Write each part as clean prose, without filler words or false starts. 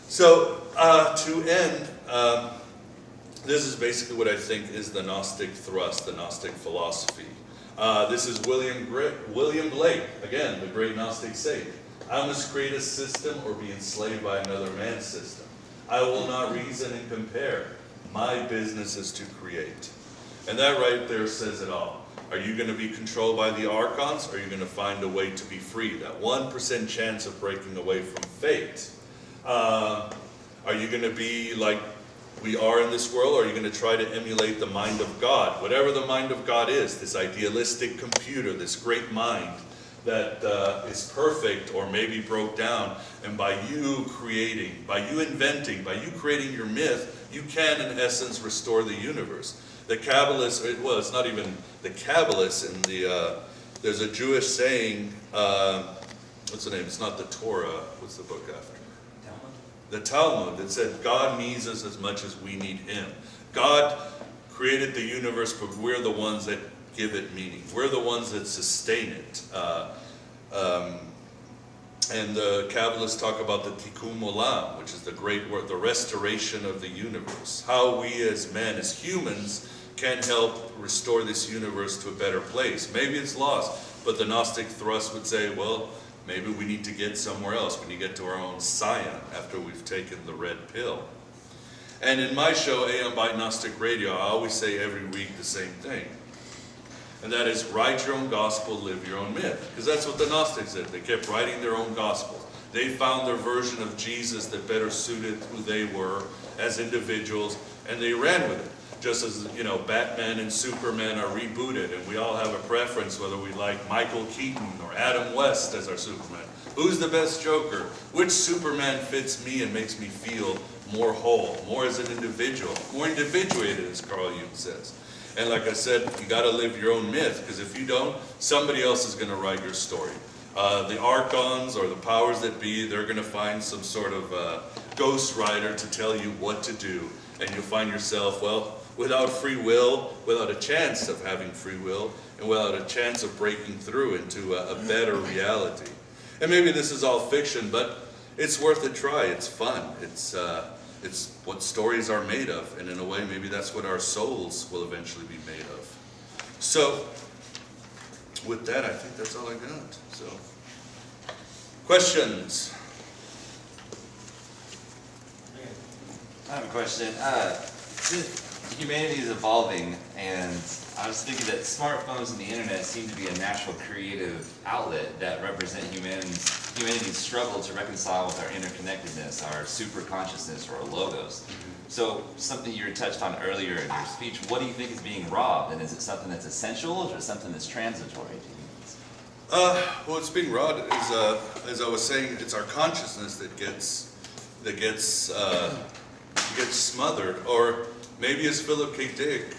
So to end, this is basically what I think is the Gnostic thrust, the Gnostic philosophy. This is William Blake, again, the great Gnostic sage. I must create a system or be enslaved by another man's system. I will not reason and compare. My business is to create. And that right there says it all. Are you going to be controlled by the archons, or are you going to find a way to be free? That 1% chance of breaking away from fate. Are you going to be like we are in this world, or are you going to try to emulate the mind of God? Whatever the mind of God is, this idealistic computer, this great mind that is perfect or maybe broke down, and by you creating, by you inventing, by you creating your myth, you can in essence restore the universe. The Kabbalists, well, it's not even the Kabbalists, in the, there's a Jewish saying, what's the name? It's not the Torah, what's the book after? The Talmud, that said God needs us as much as we need Him. God created the universe, but we're the ones that give it meaning. We're the ones that sustain it. And the Kabbalists talk about the Tikkun Olam, which is the great work, the restoration of the universe. How we as men, as humans, can help restore this universe to a better place. Maybe it's lost, but the Gnostic thrust would say, well, maybe we need to get somewhere else. We need to get to our own Scion after we've taken the red pill. And in my show, AeonByte Gnostic Radio, I always say every week the same thing. And that is, write your own gospel, live your own myth. Because that's what the Gnostics did. They kept writing their own gospel. They found their version of Jesus that better suited who they were as individuals, and they ran with it. Just as, you know, Batman and Superman are rebooted, and we all have a preference whether we like Michael Keaton or Adam West as our Superman. Who's the best Joker? Which Superman fits me and makes me feel more whole, more as an individual, more individuated, as Carl Jung says. And like I said, you got to live your own myth, because if you don't, somebody else is going to write your story. The archons or the powers that be, they're going to find some sort of ghostwriter to tell you what to do, and you'll find yourself, well, without free will, without a chance of having free will, and without a chance of breaking through into a better reality. And maybe this is all fiction, but it's worth a try. It's fun. It's what stories are made of, and in a way, maybe that's what our souls will eventually be made of. So, with that, I think that's all I got. So, questions? I have a question. Humanity is evolving, and I was thinking that smartphones and the internet seem to be a natural creative outlet that represent humanity's struggle to reconcile with our interconnectedness, our super consciousness, or our logos. So, something you touched on earlier in your speech, what do you think is being robbed, and is it something that's essential, or is it something that's transitory to humans? Well, what's being robbed is, as I was saying, it's our consciousness that gets smothered, or maybe as Philip K. Dick,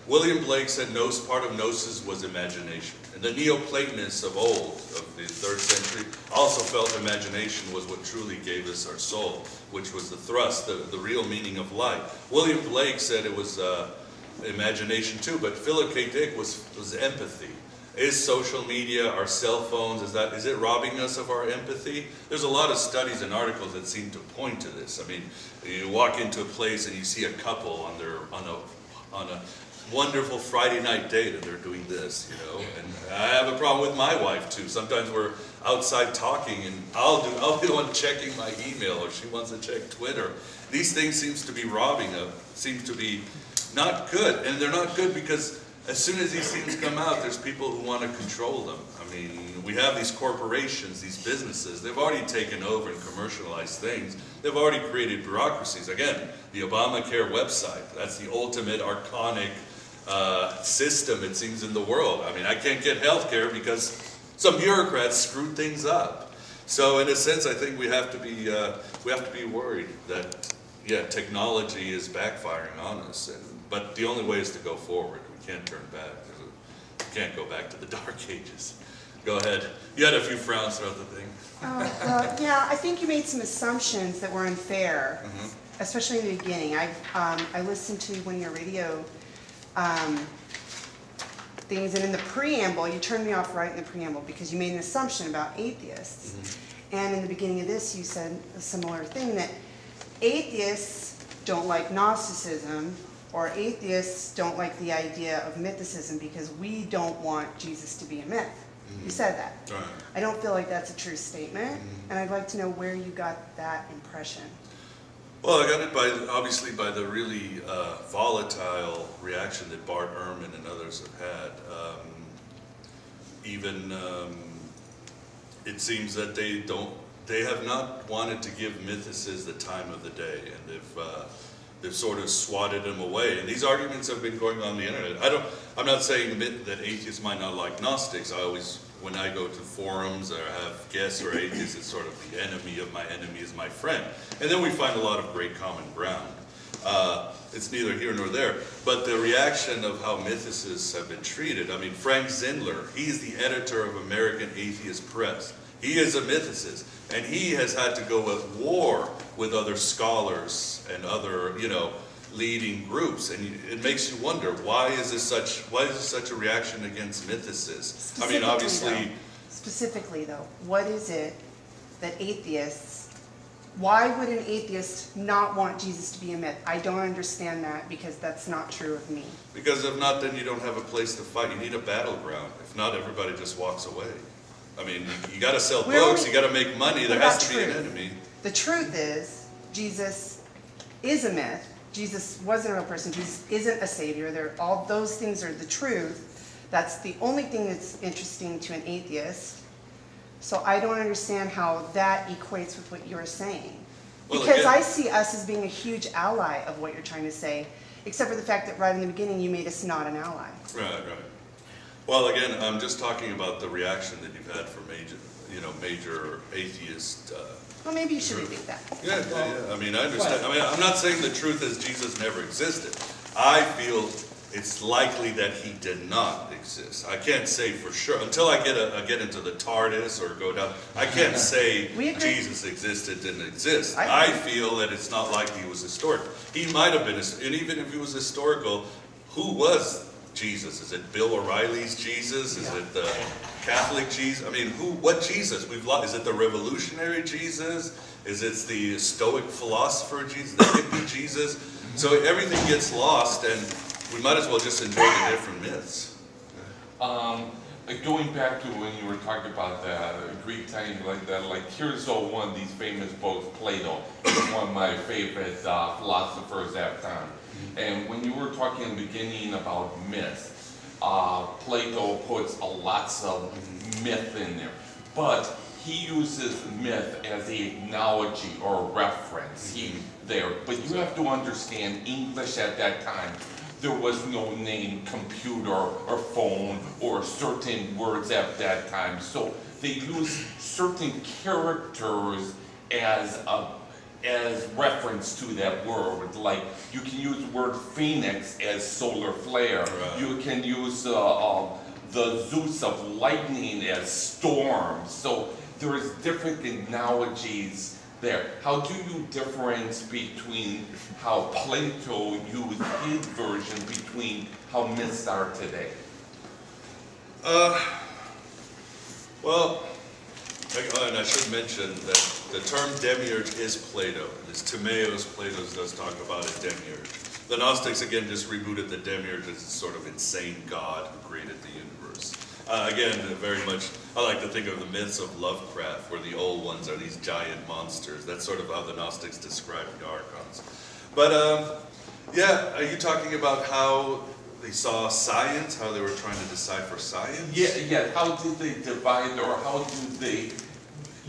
William Blake said, part of gnosis was imagination. And the Neoplatonists of old, of the 3rd century, also felt imagination was what truly gave us our soul, which was the thrust, the real meaning of life. William Blake said it was imagination too, but Philip K. Dick was empathy. Is social media, our cell phones, is it robbing us of our empathy? There's a lot of studies and articles that seem to point to this. I mean, you walk into a place and you see a couple on a wonderful Friday night date, and they're doing this, you know. And I have a problem with my wife too. Sometimes we're outside talking, and I'll be the one checking my email, or she wants to check Twitter. These things seems to be seems to be not good, and they're not good because as soon as these things come out, there's people who want to control them. I mean, we have these corporations, these businesses, they've already taken over and commercialized things. They've already created bureaucracies. Again, the Obamacare website, that's the ultimate archonic system, it seems, in the world. I mean, I can't get health care because some bureaucrats screwed things up. So in a sense, I think we have to be worried that, yeah, technology is backfiring on us. But the only way is to go forward. We can't turn back. We can't go back to the Dark Ages. Go ahead. You had a few frowns throughout the thing. Yeah, I think you made some assumptions that were unfair, especially in the beginning. I listened to one of your radio things, and in the preamble, you turned me off right in the preamble because you made an assumption about atheists. And in the beginning of this, you said a similar thing, that atheists don't like Gnosticism, or atheists don't like the idea of mythicism because we don't want Jesus to be a myth. You said that. Right. I don't feel like that's a true statement, and I'd like to know where you got that impression. Well, I got it obviously by the really volatile reaction that Bart Ehrman and others have had. It seems that they have not wanted to give mythicists the time of the day, and they've sort of swatted them away. And these arguments have been going on the internet. I'm not saying that atheists might not like Gnostics. When I go to forums or have guests or atheists, it's sort of the enemy of my enemy is my friend. And then we find a lot of great common ground. It's neither here nor there. But the reaction of how mythicists have been treated, I mean, Frank Zindler, he's the editor of American Atheist Press. He is a mythicist, and he has had to go at war with other scholars and other, leading groups, and it makes you wonder, why is this such a reaction against mythicists? I mean, obviously. Specifically, though, what is it that why would an atheist not want Jesus to be a myth? I don't understand that, because that's not true of me. Because if not, then you don't have a place to fight. You need a battleground. If not, everybody just walks away. I mean, you got to sell books, you got to make money, there has to be an enemy. The truth is, Jesus is a myth. Jesus wasn't a real person. Jesus isn't a savior. All those things are the truth. That's the only thing that's interesting to an atheist. So I don't understand how that equates with what you're saying. Because I see us as being a huge ally of what you're trying to say, except for the fact that right in the beginning you made us not an ally. Right. Well, again, I'm just talking about the reaction that you've had from major atheist. Well, maybe you should repeat that. Yeah. I mean, I understand. I mean, I'm not saying the truth is Jesus never existed. I feel it's likely that he did not exist. I can't say for sure until I get into the TARDIS or go down. I can't say Jesus existed, didn't exist. I feel that it's not likely he was historic. He might have been, and even if he was historical, who was Jesus? Is it Bill O'Reilly's Jesus? Is it the Catholic Jesus? I mean, what Jesus? Is it the revolutionary Jesus? Is it the Stoic philosopher Jesus? The hippie Jesus? So everything gets lost, and we might as well just enjoy the different myths. Going back to when you were talking about the Greek thing like that, like here's one of these famous books, Plato. He's one of my favorite philosophers at that time. And when you were talking in the beginning about myth, Plato puts lots of myth in there. But he uses myth as an analogy or a reference there. But you have to understand English at that time. There was no name computer or phone or certain words at that time. So they use certain characters as reference to that word. Like you can use the word phoenix as solar flare. Right. You can use the Zeus of lightning as storm. So there's different analogies there. How do you difference between how Plato used his version between how myths are today? Well, and I should mention that the term demiurge is Plato. It's Timaeus. Plato does talk about a demiurge. The Gnostics, again, just rebooted the demiurge as a sort of insane god who created the universe. Again, very much, I like to think of the myths of Lovecraft, where the old ones are these giant monsters. That's sort of how the Gnostics describe the archons. But, are you talking about how they saw science, how they were trying to decipher science? Yeah. How did they divide, or how did they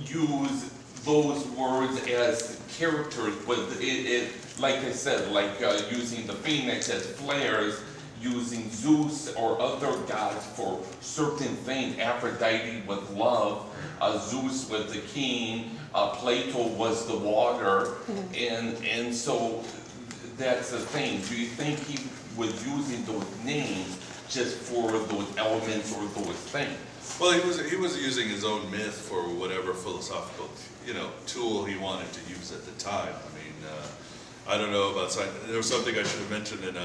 use those words as characters? But like I said, like using the phoenix as flares, using Zeus or other gods for certain things. Aphrodite with love, Zeus was the king, Plato was the water, and so that's the thing. Do you think he was using those names just for those elements or those things? Well, he was using his own myth for whatever philosophical tool he wanted to use at the time. I mean, I don't know about science. There was something I should have mentioned in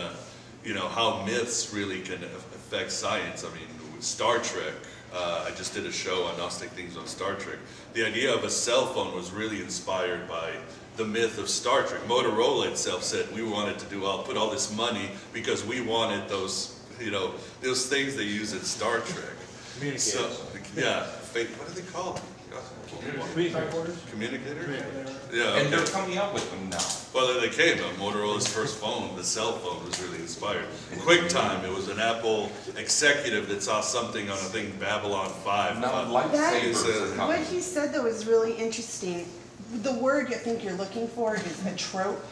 how myths really can affect science. I mean, with Star Trek, I just did a show on Gnostic things on Star Trek. The idea of a cell phone was really inspired by the myth of Star Trek. Motorola itself said we wanted to put all this money because we wanted those, those things they use in Star Trek. Communicators. So, yeah, what are they called? Communicator? Yeah, And they're okay. coming out with them now. Well, they came. Motorola's first phone, the cell phone, was really inspired. QuickTime, it was an Apple executive that saw something on a thing, Babylon 5. Now That- lifesavers are What coming. he said though is really interesting. The word I think you're looking for is a trope.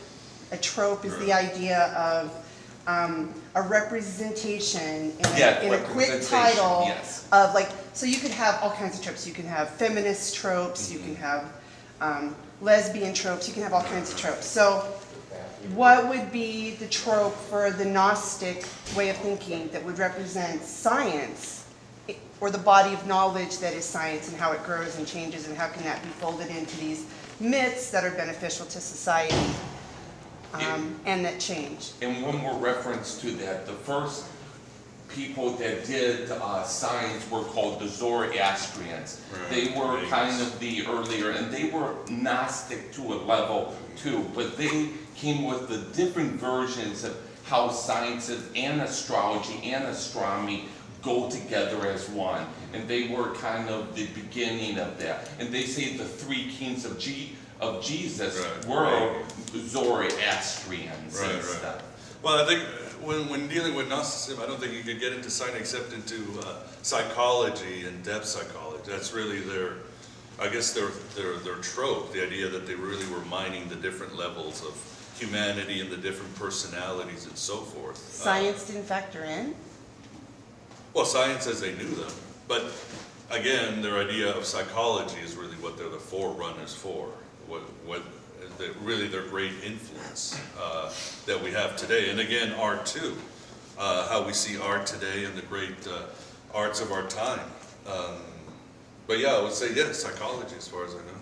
A trope is the idea of a representation in a quick representation, title yes. of like, so you could have all kinds of tropes. You can have feminist tropes, you can have lesbian tropes, you can have all kinds of tropes. So what would be the trope for the Gnostic way of thinking that would represent science, or the body of knowledge that is science, and how it grows and changes, and how can that be folded into these myths that are beneficial to society and that change? And one more reference to that, the first people that did science were called the Zoroastrians. Right. They were Right. kind of the earlier, and they were Gnostic to a level too, but they came with the different versions of how sciences and astrology and astronomy go together as one. And they were kind of the beginning of that. And they say the three kings of Jesus Right. were Zoroastrians Right, and right. stuff. Well, I think when dealing with Gnosticism, I don't think you could get into science except into psychology and depth psychology. That's really their trope, the idea that they really were mining the different levels of humanity and the different personalities and so forth. Science didn't factor in? Well, science as they knew them, but again, their idea of psychology is really what they're the forerunners for. Really their great influence that we have today, and again, art too. How we see art today and the great arts of our time. But yeah, I would say yes, psychology as far as I know.